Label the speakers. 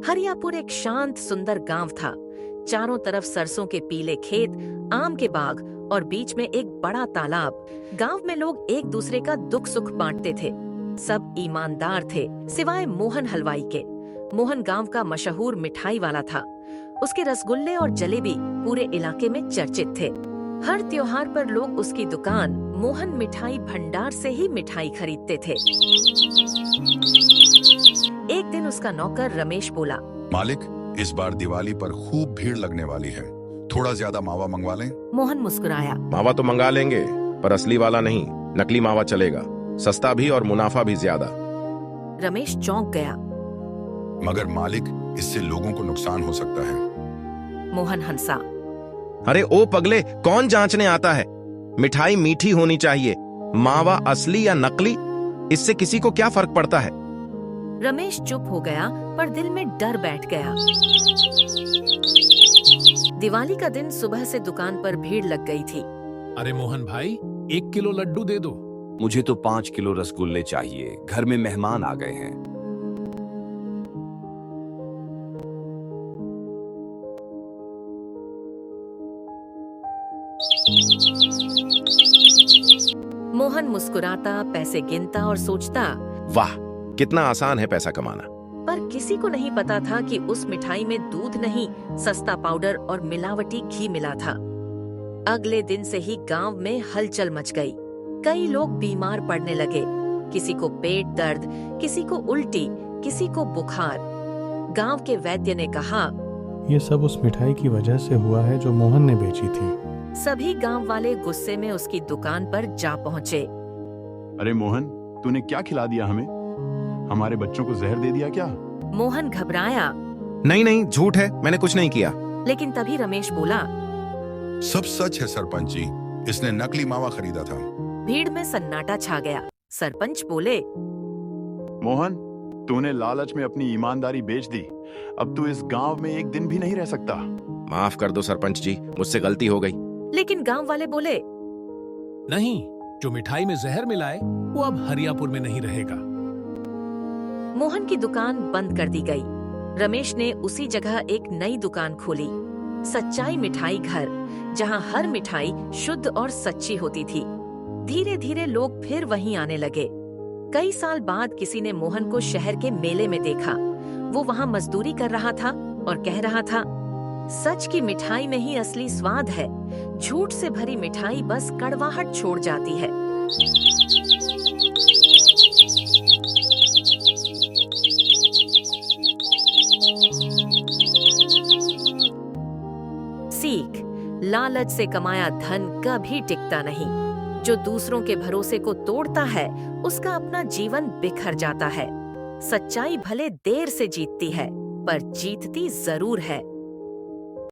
Speaker 1: हरियापुर एक शांत सुंदर गांव था। चारों तरफ सरसों के पीले खेत, आम के बाग और बीच में एक बड़ा तालाब। गांव में लोग एक दूसरे का दुख सुख बांटते थे। सब ईमानदार थे, सिवाय मोहन हलवाई के। मोहन गांव का मशहूर मिठाई वाला था। उसके रसगुल्ले और जलेबी पूरे इलाके में चर्चित थे। हर त्योहार पर लोग उसकी दुकान मोहन मिठाई भंडार से ही मिठाई खरीदते थे। एक दिन उसका नौकर रमेश बोला,
Speaker 2: मालिक, इस बार दिवाली पर खूब भीड़ लगने वाली है, थोड़ा ज्यादा मावा मंगवा लें।
Speaker 1: मोहन मुस्कुराया।
Speaker 3: मावा तो मंगा लेंगे, पर असली वाला नहीं, नकली मावा चलेगा। सस्ता भी और मुनाफा भी ज्यादा।
Speaker 1: रमेश चौंक गया।
Speaker 2: मगर मालिक, इससे लोगों को नुकसान हो सकता है।
Speaker 1: मोहन हंसा।
Speaker 3: अरे ओ पगले, कौन जांचने आता है? मिठाई मीठी होनी चाहिए, मावा असली या नकली, इससे किसी को क्या फर्क पड़ता है?
Speaker 1: रमेश चुप हो गया, पर दिल में डर बैठ गया। दिवाली का दिन सुबह से दुकान पर भीड़ लग गई थी।
Speaker 4: अरे मोहन भाई, 1 किलो लड्डू दे दो।
Speaker 5: मुझे तो 5 किलो रसगुल्ले चाहिए, घर में मेहमान आ गए हैं।
Speaker 1: मोहन मुस्कुराता, पैसे गिनता और सोचता,
Speaker 3: वाह, कितना आसान है पैसा कमाना।
Speaker 1: पर किसी को नहीं पता था कि उस मिठाई में दूध नहीं, सस्ता पाउडर और मिलावटी घी मिला था। अगले दिन से ही गांव में हलचल मच गई। कई लोग बीमार पड़ने लगे। किसी को पेट दर्द, किसी को उल्टी, किसी को बुखार। गांव के वैद्य ने कहा,
Speaker 6: ये सब उस मिठाई की वजह से हुआ है जो मोहन ने बेची थी।
Speaker 1: सभी गांव वाले गुस्से में उसकी दुकान पर जा पहुंचे।
Speaker 7: अरे मोहन, तूने क्या खिला दिया हमें? हमारे बच्चों को जहर दे दिया क्या?
Speaker 1: मोहन घबराया।
Speaker 3: नहीं नहीं, झूठ है, मैंने कुछ नहीं किया।
Speaker 1: लेकिन तभी रमेश बोला,
Speaker 2: सब सच है सरपंच जी, इसने नकली मावा खरीदा था।
Speaker 1: भीड़ में सन्नाटा छा गया। सरपंच बोले,
Speaker 7: मोहन, तूने लालच में अपनी ईमानदारी बेच दी। अब तू इस गांव में एक दिन भी नहीं रह सकता।
Speaker 3: माफ कर दो सरपंच जी, मुझसे गलती हो गई।
Speaker 1: लेकिन गांव वाले बोले,
Speaker 4: नहीं, जो मिठाई में जहर मिलाए वो अब हरियापुर में नहीं रहेगा।
Speaker 1: मोहन की दुकान बंद कर दी गई। रमेश ने उसी जगह एक नई दुकान खोली, सच्चाई मिठाई घर, जहां हर मिठाई शुद्ध और सच्ची होती थी। धीरे धीरे लोग फिर वहीं आने लगे। कई साल बाद किसी ने मोहन को शहर के मेले में देखा। वो वहां मजदूरी कर रहा था और कह रहा था, सच की मिठाई में ही असली स्वाद है। झूठ से भरी मिठाई बस कड़वाहट छोड़ जाती है। सीख, लालच से कमाया धन कभी टिकता नहीं। जो दूसरों के भरोसे को तोड़ता है, उसका अपना जीवन बिखर जाता है। सच्चाई भले देर से जीतती है, पर जीतती जरूर है।